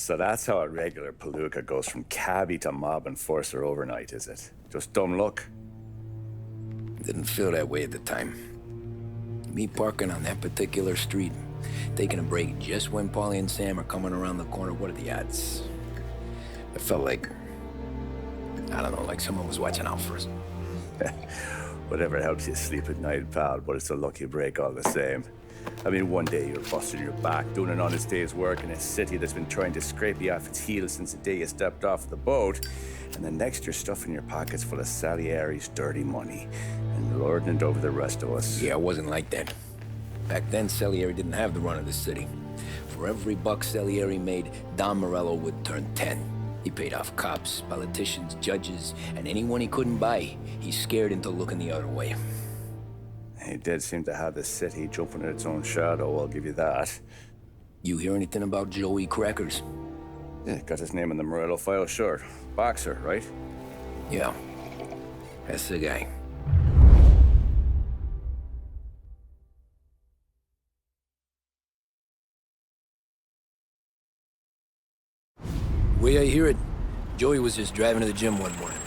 So that's how a regular palooka goes from cabbie to mob enforcer overnight, is it? Just dumb luck? Didn't feel that way at the time. Me parking on that particular street, taking a break just when Paulie and Sam are coming around the corner, what are the odds? It felt like, I don't know, like someone was watching out for us. Whatever helps you sleep at night, pal, but it's a lucky break all the same. I mean, one day you're busting your back, doing an honest day's work in a city that's been trying to scrape you off its heels since the day you stepped off the boat, and the next you're stuffing your pockets full of Salieri's dirty money and lording it over the rest of us. Yeah, it wasn't like that. Back then, Salieri didn't have the run of the city. For every buck Salieri made, Don Morello would turn 10. He paid off cops, politicians, judges, and anyone he couldn't buy, he scared into looking the other way. He did seem to have the city jumping at its own shadow, I'll give you that. You hear anything about Joey Crackers? Yeah, got his name in the Morello file, sure. Boxer, right? Yeah, that's the guy. The way I hear it, Joey was just driving to the gym one morning.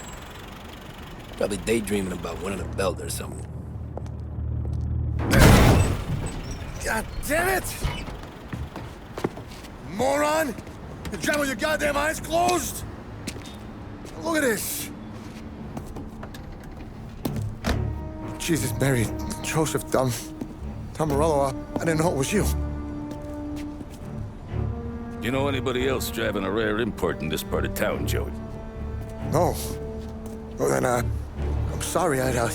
Probably daydreaming about winning a belt or something. God damn it! Moron! You're driving with your goddamn eyes closed! Look at this! Jesus, Mary, Joseph, Tom Morello, I didn't know it was you. You know anybody else driving a rare import in this part of town, Joey? No. Well then, I'm sorry, I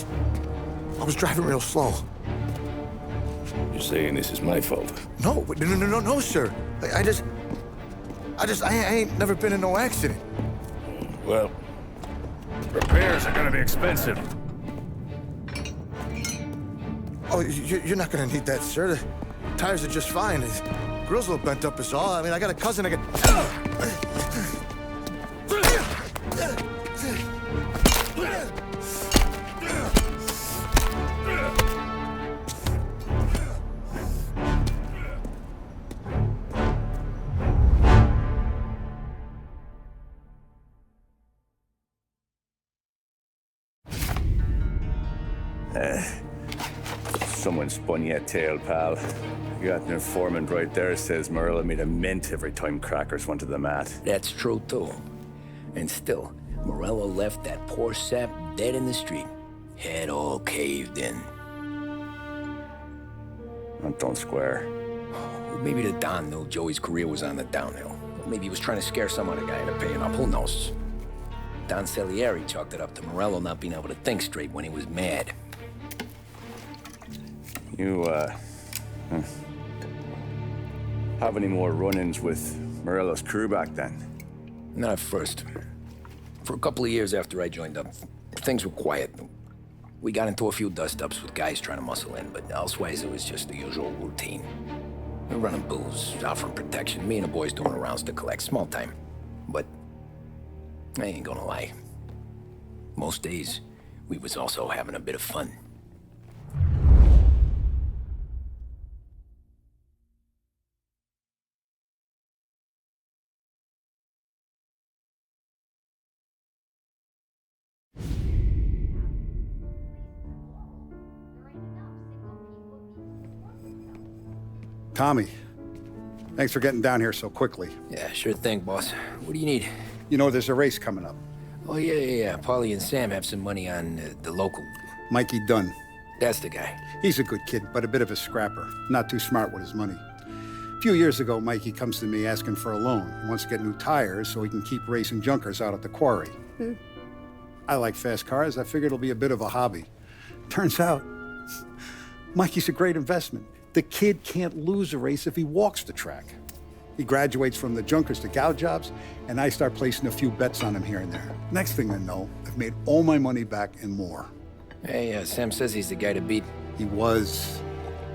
was driving real slow. You're saying this is my fault? No, sir. I ain't never been in no accident. Well, repairs are gonna be expensive. Oh, you're not gonna need that, sir. The tires are just fine. The grill's a little bent up is all. I mean, I got a cousin I can... Someone spun you a tail, pal. You got an informant right there says Morello made a mint every time Crackers went to the mat. That's true, too. And still, Morello left that poor sap dead in the street. Head all caved in. Don't square. Maybe the Don knew Joey's career was on the downhill. Maybe he was trying to scare some other guy into paying up. Who knows? Don Salieri chalked it up to Morello not being able to think straight when he was mad. You, have any more run-ins with Morello's crew back then? Not at first. For a couple of years after I joined up, things were quiet. We got into a few dust-ups with guys trying to muscle in, but elsewise it was just the usual routine. We're running booze, offering protection, me and the boys doing the rounds to collect, small time. But I ain't gonna lie. Most days, we was also having a bit of fun. Tommy, thanks for getting down here so quickly. Yeah, sure thing, boss. What do you need? You know there's a race coming up. Oh, yeah. Paulie and Sam have some money on the local. Mikey Dunn. That's the guy. He's a good kid, but a bit of a scrapper. Not too smart with his money. A few years ago, Mikey comes to me asking for a loan. He wants to get new tires so he can keep racing junkers out at the quarry. I like fast cars. I figured it'll be a bit of a hobby. Turns out, Mikey's a great investment. The kid can't lose a race if he walks the track. He graduates from the junkers to gal jobs, and I start placing a few bets on him here and there. Next thing I know, I've made all my money back and more. Hey, Sam says he's the guy to beat. He was.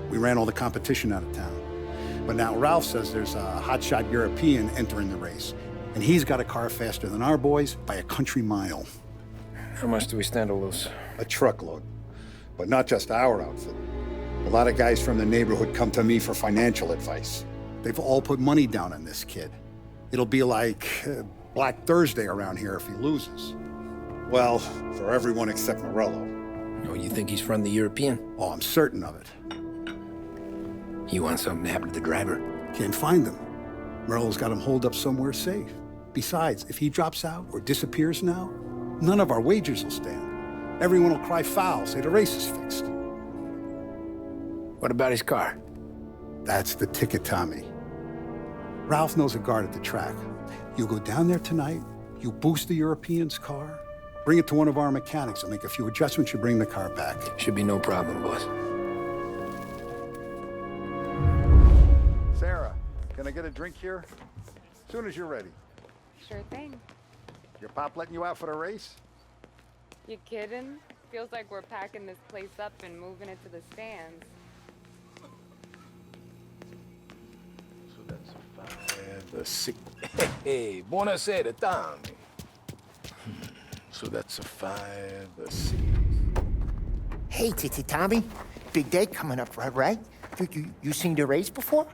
We ran all the competition out of town. But now Ralph says there's a hotshot European entering the race, and he's got a car faster than our boys by a country mile. How much do we stand to lose? A truckload. But not just our outfit. A lot of guys from the neighborhood come to me for financial advice. They've all put money down on this kid. It'll be like Black Thursday around here if he loses. Well, for everyone except Morello. Oh, you think he's from the European? Oh, I'm certain of it. You want something to happen to the driver? Can't find him. Morello's got him holed up somewhere safe. Besides, if he drops out or disappears now, none of our wagers will stand. Everyone will cry foul, say the race is fixed. What about his car? That's the ticket, Tommy. Ralph knows a guard at the track. You go down there tonight, you boost the European's car, bring it to one of our mechanics. They'll make a few adjustments, you bring the car back. Should be no problem, boss. Sarah, can I get a drink here? As soon as you're ready. Sure thing. Your pop letting you out for the race? You kidding? Feels like we're packing this place up and moving it to the stands. So that's a 5, a 6. Hey, buonasera, Tommy. So that's a 5, a 6. Hey, Tommy. Big day coming up, right? You seen the race before?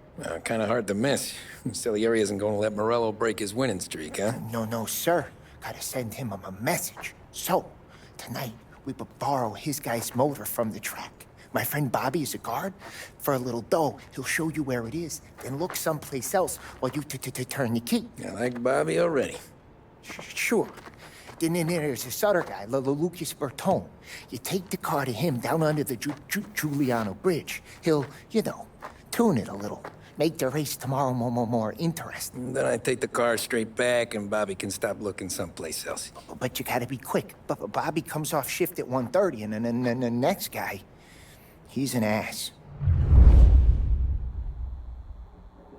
Kind of hard to miss. Salieri isn't going to let Morello break his winning streak, huh? No, sir. Gotta send him a message. So, tonight, we borrow his guy's motor from the track. My friend Bobby is a guard. For a little dough, he'll show you where it is, then look someplace else while you turn the key. I like Bobby already. Sure. Then there's this other guy, Lucas Bertone. You take the car to him down under the Giuliano Bridge. He'll, tune it a little. Make the race tomorrow more interesting. Then I take the car straight back and Bobby can stop looking someplace else. But you gotta be quick. But Bobby comes off shift at 1:30, and then the next guy, he's an ass.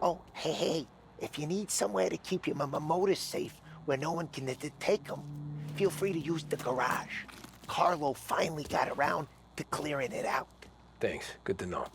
Oh, hey, if you need somewhere to keep your motor safe where no one can take them, feel free to use the garage. Carlo finally got around to clearing it out. Thanks. Good to know.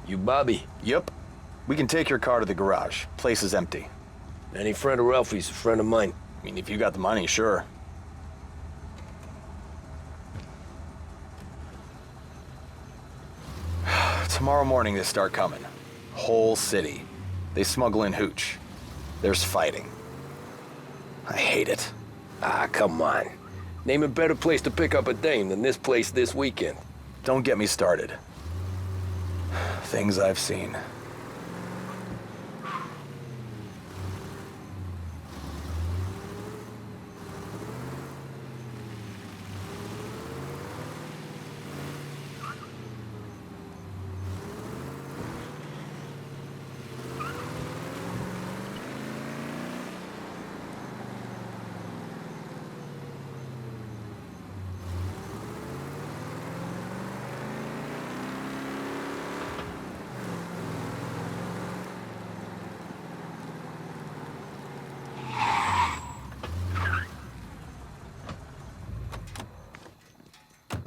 You Bobby? Yep. We can take your car to the garage. Place is empty. Any friend of Ralphie's a friend of mine. I mean, if you got the money, sure. Tomorrow morning they start coming. Whole city. They smuggle in hooch. There's fighting. I hate it. Ah, come on. Name a better place to pick up a dame than this place this weekend. Don't get me started. things I've seen.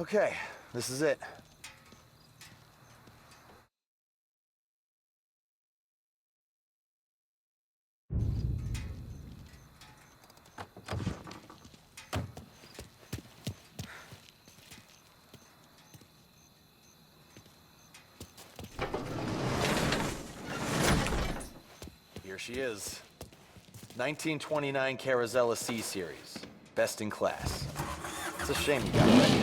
Okay, this is it. Here she is. 1929 Carazella C-Series. Best in class. It's a shame you got away.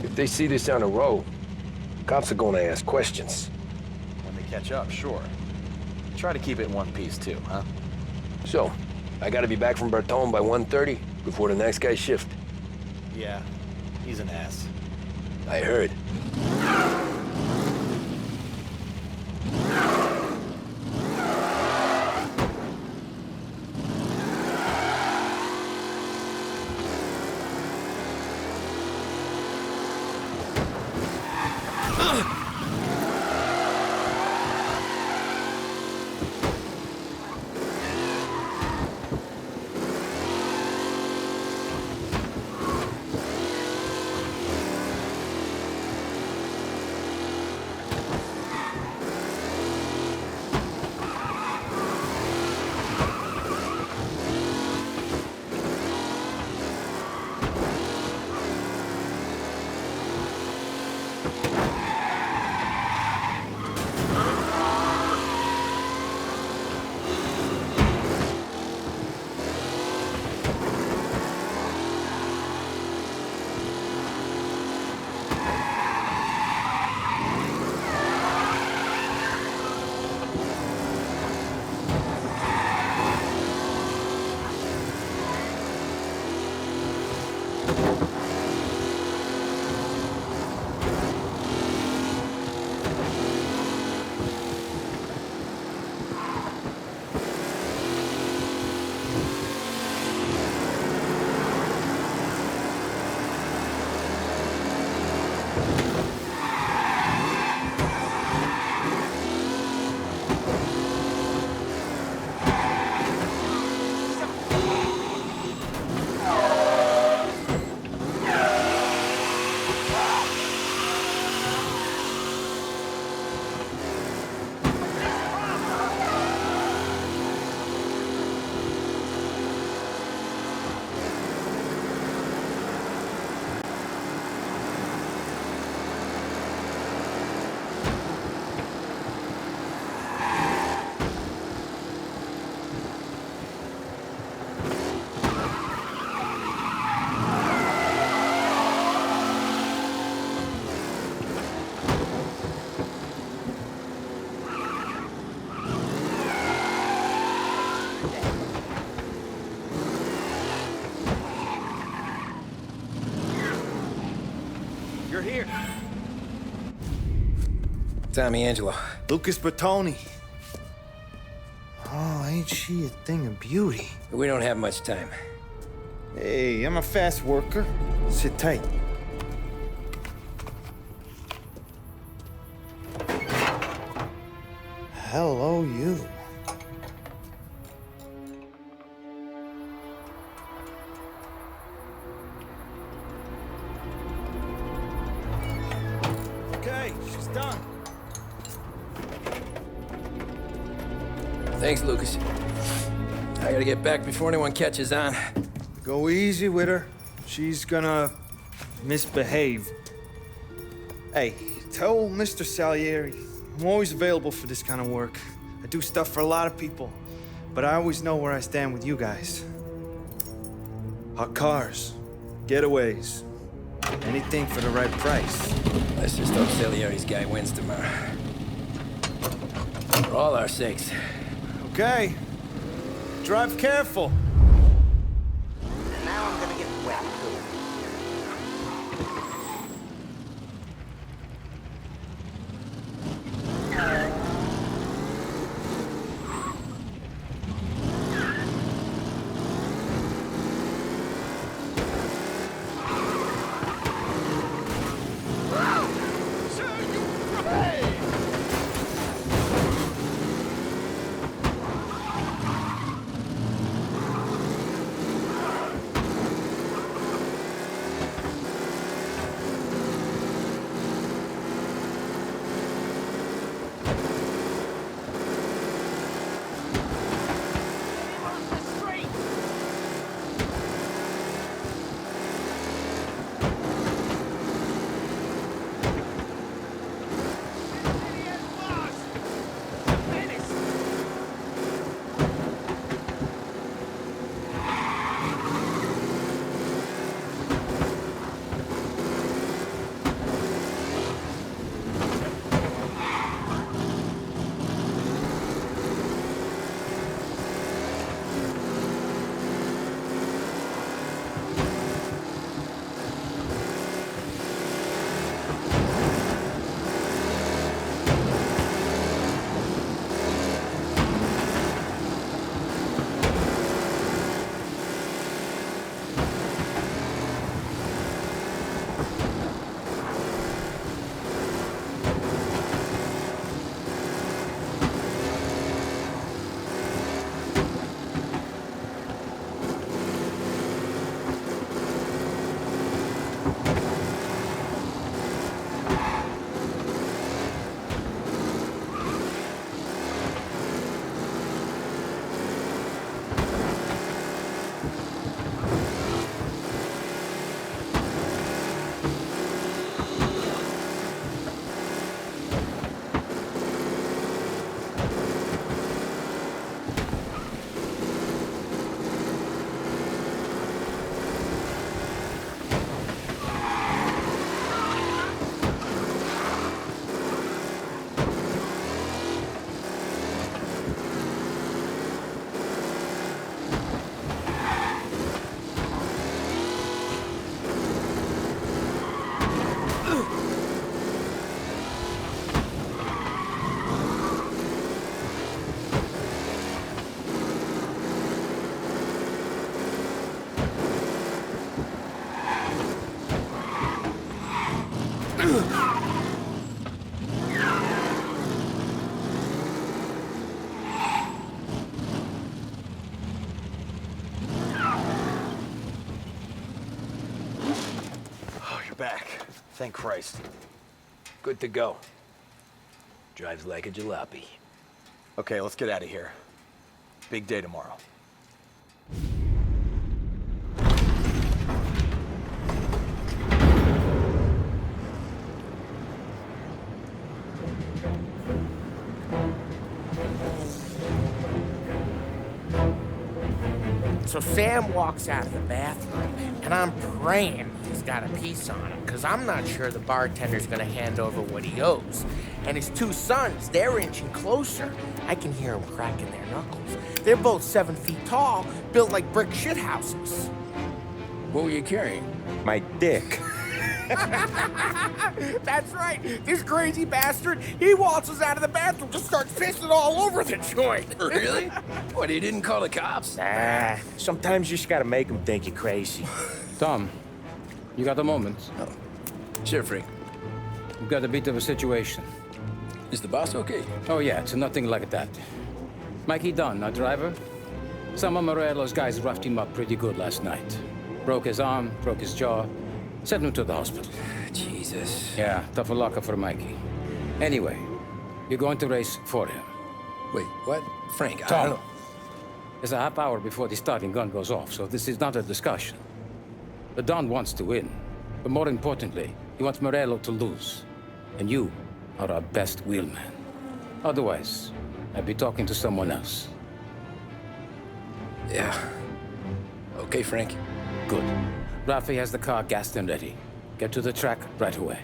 If they see this on the road, cops are gonna ask questions. When they catch up, sure. Try to keep it in one piece too, huh? So, I gotta be back from Bertone by 1:30 before the next guy shift. Yeah, he's an ass. I heard. You're here. Tommy Angelo. Lucas Bertoni. Oh, ain't she a thing of beauty? We don't have much time. Hey, I'm a fast worker. Sit tight. Hello, you. Okay, she's done. Thanks, Lucas. I gotta get back before anyone catches on. Go easy with her. She's gonna misbehave. Hey, tell Mr. Salieri I'm always available for this kind of work. I do stuff for a lot of people, but I always know where I stand with you guys. Hot cars, getaways, anything for the right price. Let's just hope Salieri's guy wins tomorrow. For all our sakes. Okay. Drive careful. Now I'm gonna get wet. Back. Thank Christ. Good to go. Drives like a jalopy. Okay, let's get out of here. Big day tomorrow. So Sam walks out of the bathroom, and I'm praying he's got a piece on him, because I'm not sure the bartender's gonna hand over what he owes. And his two sons, they're inching closer. I can hear them cracking their knuckles. They're both 7 feet tall, built like brick shithouses. What were you carrying? My dick. That's right. This crazy bastard, he waltzes out of the bathroom, just starts pissing all over the joint. Really? What, he didn't call the cops? Nah, sometimes you just gotta make them think you're crazy. Tom, you got a moment? Oh. Sure, Frank. We've got a bit of a situation. Is the boss okay? Oh, yeah, it's nothing like that. Mikey Dunn, our driver. Some of Morello's guys roughed him up pretty good last night. Broke his arm, broke his jaw. Sent him to the hospital. Jesus. Yeah, tough luck for Mikey. Anyway, you're going to race for him. Wait, what? Frank, I Tom, don't... it's a half hour before the starting gun goes off, so this is not a discussion. The Don wants to win, but more importantly, he wants Morello to lose. And you are our best wheelman. Otherwise, I'd be talking to someone else. Yeah. Okay, Frank. Good. Rafi has the car gassed and ready. Get to the track right away.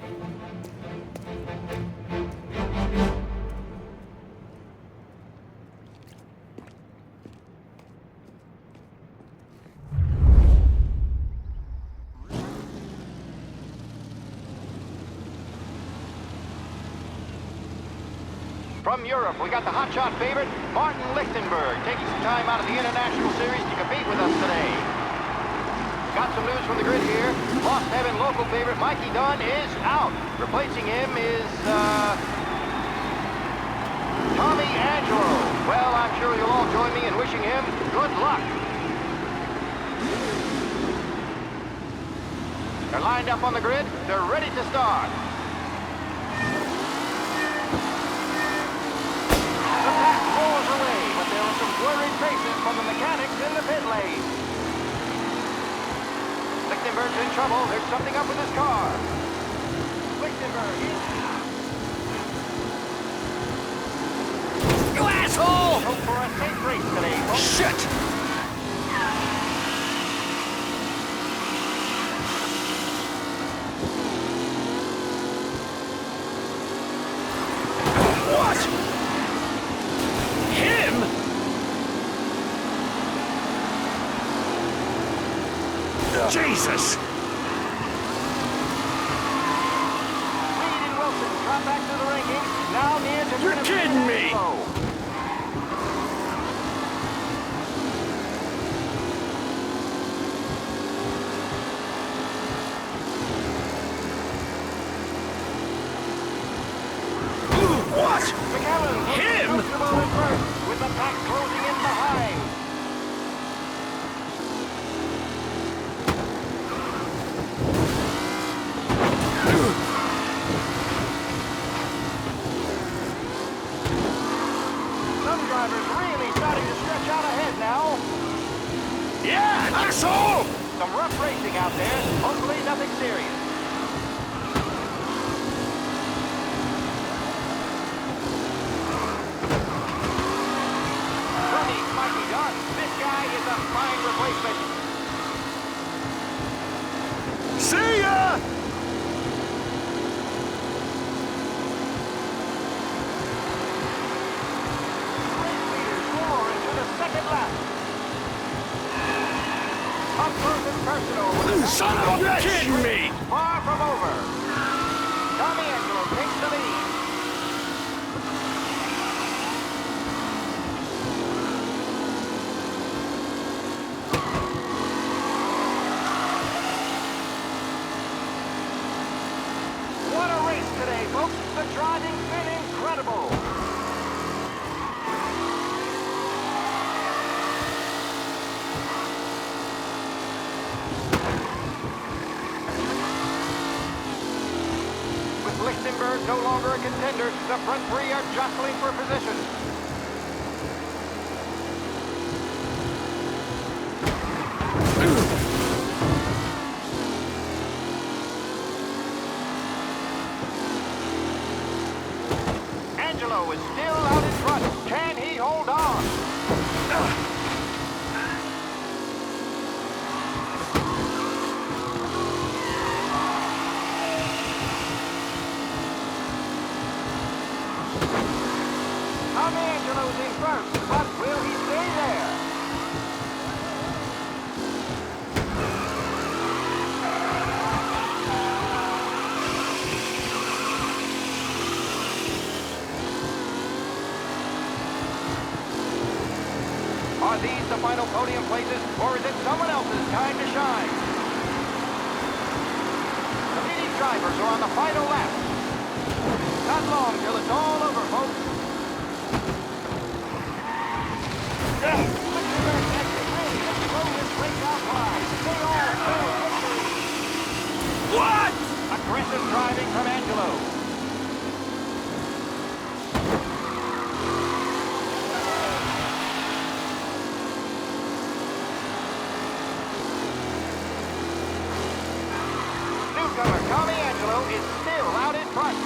from Europe, we got the hotshot favorite, Martin Lichtenberg, taking some time out of the International Series to compete with us today. Got some news from the grid here. Lost Heaven local favorite Mikey Dunn is out. Replacing him is, Tommy Angelo. Well, I'm sure you'll all join me in wishing him good luck. They're lined up on the grid. They're ready to start. The pack rolls away, but there are some worried faces from the mechanics in the pit lane. Lichtenberg's in trouble. There's something up with his car. Lichtenberg is out. You asshole! Hope for a safe race today, folks. Shit! What? Him? Jesus! Reed and Wilson drop back to the rankings. Now near to You're kidding me! What? Him? With the pack closing in behind. Some drivers really starting to stretch out ahead now. Yeah, asshole! Some rough racing out there. Hopefully nothing serious. This guy is a fine replacement. See ya! Race leaders roar into the second lap. Up close and personal. Son of a bitch! You're kidding me! Far from over. Tommy Angelo takes the lead. Today, folks, the driving's been incredible. With Lichtenberg no longer a contender, the front three are jostling for position. Angelo is still out in front. Can he hold on? Tommy Angelo's in first, but will he stay there? Are these the final podium places, or is it someone else's time to shine? The leading drivers are on the final lap. Not long till it's all over, folks. What? Aggressive driving from Angelo. Newcomer Tommy Angelo is still out in front.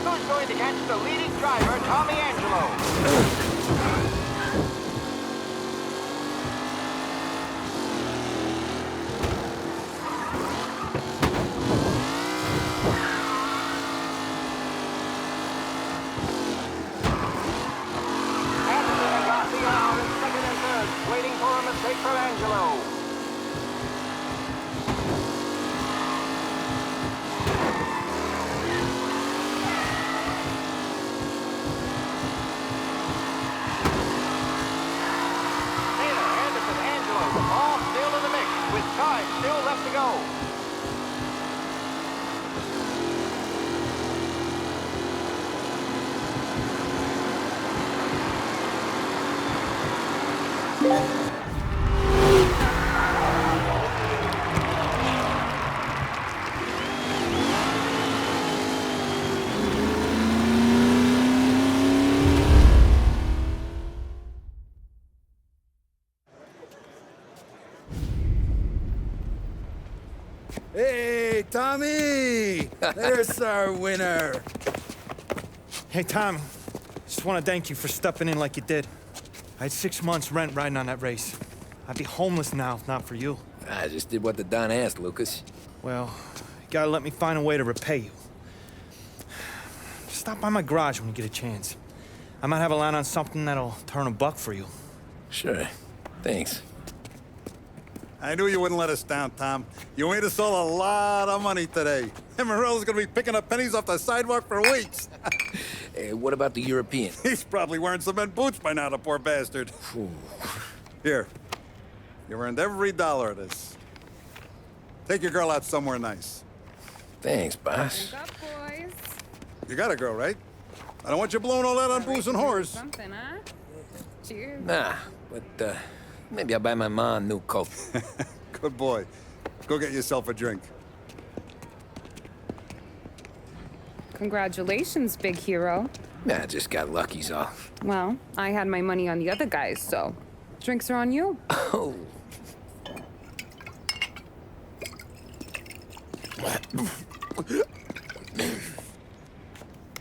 Who's going to catch the leading driver, Tommy Angelo? Hey, Tommy! There's our winner. Hey, Tom. Just want to thank you for stepping in like you did. I had 6 months rent riding on that race. I'd be homeless now if not for you. I just did what the Don asked, Lucas. Well, you gotta let me find a way to repay you. Stop by my garage when you get a chance. I might have a line on something that'll turn a buck for you. Sure. Thanks. I knew you wouldn't let us down, Tom. You made us all a lot of money today. And Morello's gonna be picking up pennies off the sidewalk for weeks. Hey, what about the European? He's probably wearing cement boots by now, the poor bastard. Here. You earned every dollar of this. Take your girl out somewhere nice. Thanks, boss. Drink up, boys. You got a girl, right? I don't want you blowing all that on booze and whores. Something, huh? Cheers. Nah, but, maybe I'll buy my mom a new coat. Good boy. Go get yourself a drink. Congratulations, big hero. Nah, just got lucky's all. Well, I had my money on the other guys, so drinks are on you. Oh.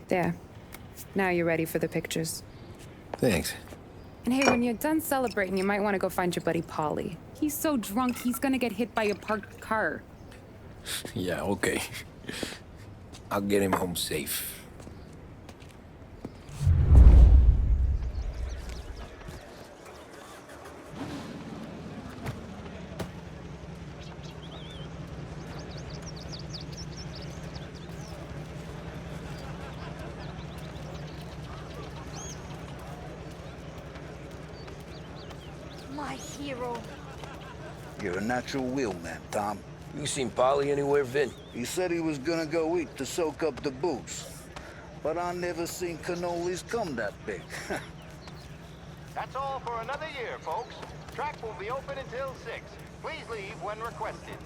There. Now you're ready for the pictures. Thanks. And hey, when you're done celebrating, you might want to go find your buddy Paulie. He's so drunk, he's gonna get hit by a parked car. Yeah, okay. I'll get him home safe. My hero. You're a natural wheelman, Tom. You seen Polly anywhere, Vin? He said he was gonna go eat to soak up the booze. But I never seen cannolis come that big. That's all for another year, folks. Track will be open until 6. Please leave when requested.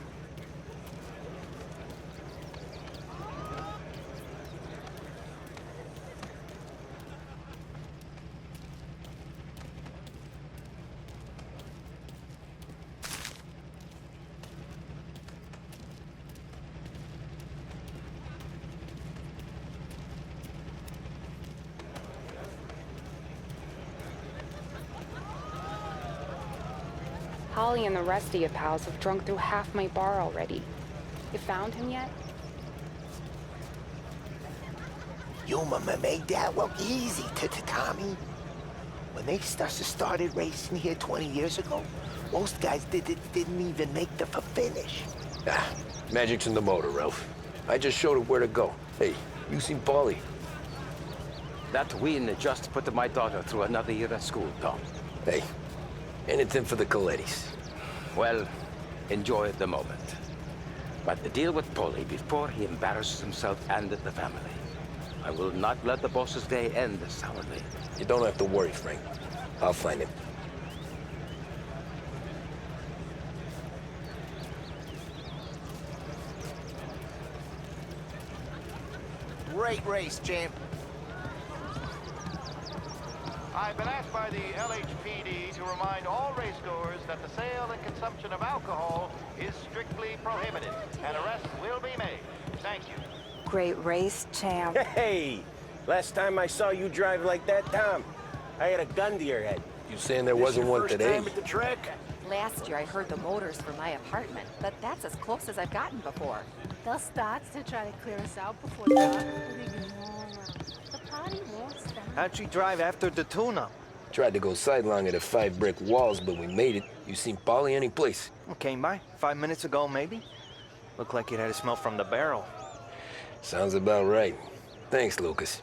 Holly and the rest of you pals have drunk through half my bar already. You found him yet? You made that look easy to Tommy. When they started racing here 20 years ago, most guys didn't even make the finish. Ah, magic's in the motor, Ralph. I just showed it where to go. Hey, you seen Paulie? That win just put my daughter through another year at school, Tom. Hey, anything for the Colettis. Well, enjoy the moment. But deal with Paulie before he embarrasses himself and the family. I will not let the boss's day end sourly. You don't have to worry, Frank. I'll find him. Great race, champ. I've been asked by the LHPD to remind all racegoers that the sale and consumption of alcohol is strictly prohibited, and arrests will be made. Thank you. Great race, champ. Hey! Last time I saw you drive like that, Tom, I had a gun to your head. You saying there wasn't one today? Time at the track? Last year I heard the motors for my apartment, but that's as close as I've gotten before. They'll start to try to clear us out before dark. The party won't stop. How'd you drive after the tuna? Tried to go sidelong at the 5 brick walls, but we made it. You seen Paulie any place? Came by 5 minutes ago, maybe. Looked like it had a smell from the barrel. Sounds about right. Thanks, Lucas.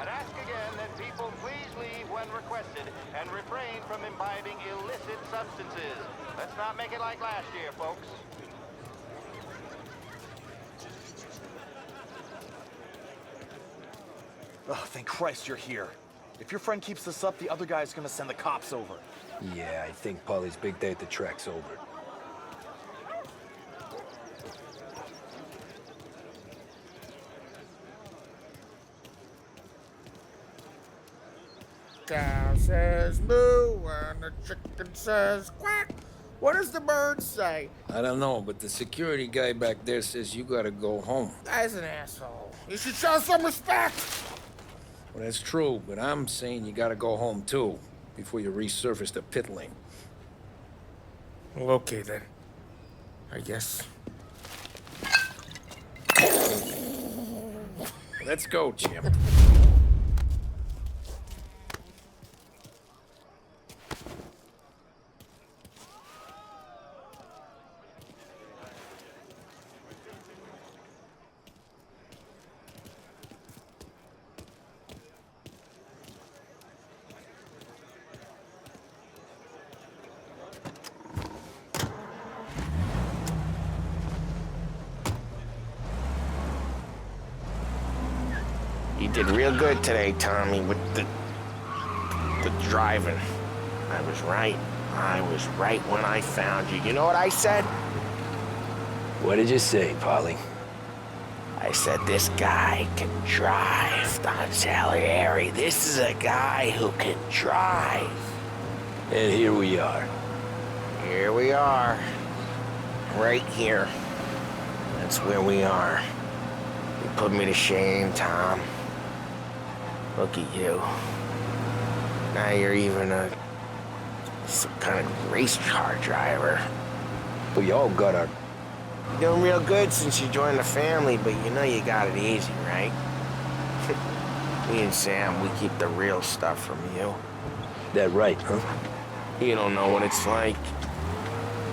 I'd ask again that people please leave when requested and refrain from imbibing illicit substances. Let's not make it like last year, folks. Oh, thank Christ you're here. If your friend keeps this up, the other guy's gonna send the cops over. Yeah, I think Polly's big day at the track's over. Cow says moo and the chicken says quack. What does the bird say? I don't know, but the security guy back there says you gotta go home. Guy's an asshole. You should show some respect. Well, that's true, but I'm saying you gotta go home too, before you resurface the pit lane. Well, okay then. I guess. Let's go, Jim. You did real good today, Tommy, with the driving. I was right. I was right when I found you. You know what I said? What did you say, Polly? I said, this guy can drive, Don Salieri. This is a guy who can drive. And here we are. Here we are. Right here. That's where we are. You put me to shame, Tom. Look at you. Now you're even some kind of race car driver. We all got our... You're doing real good since you joined the family, but you know you got it easy, right? Me and Sam, we keep the real stuff from you. That right, huh? You don't know what it's like.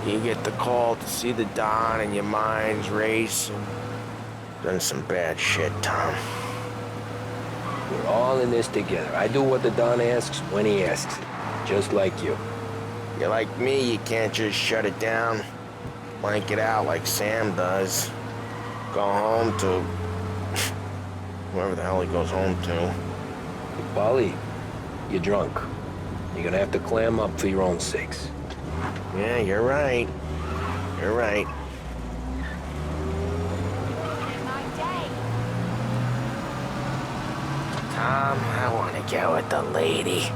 You get the call to see the Don and your mind's racing. Done some bad shit, Tom. We're all in this together. I do what the Don asks when he asks it. Just like you. You're like me, you can't just shut it down. Blank it out like Sam does. Go home to... whoever the hell he goes home to. Polly, you're drunk. You're gonna have to clam up for your own sakes. Yeah, you're right. You're right. Tom, I want to go with the lady.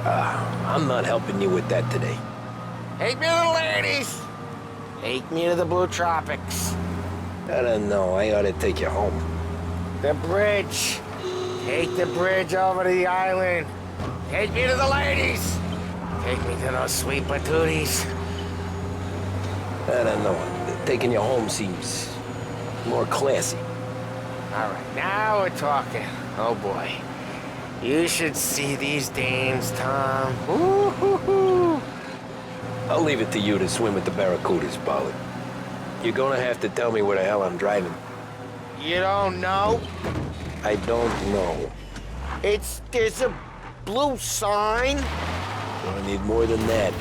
I'm not helping you with that today. Take me to the ladies! Take me to the Blue Tropics. I don't know. I ought to take you home. The bridge. Take the bridge over to the island. Take me to the ladies. Take me to those sweet patooties. I don't know. Taking you home seems more classy. All right, now we're talking. Oh boy. You should see these dames, Tom. Ooh-hoo-hoo. I'll leave it to you to swim with the barracudas, Polly. You're gonna have to tell me where the hell I'm driving. You don't know? I don't know. There's a blue sign. I need more than that.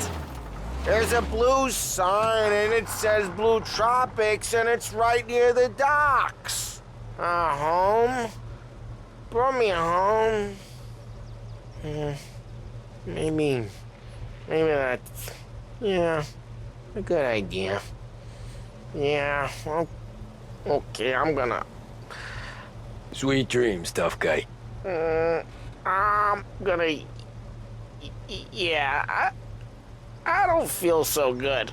There's a blue sign and it says Blue Tropics and it's right near the docks. Home? Brought me home. Maybe that's, yeah, a good idea. Yeah, well, okay, I'm gonna... Sweet dreams, tough guy. I'm gonna... Yeah, I don't feel so good.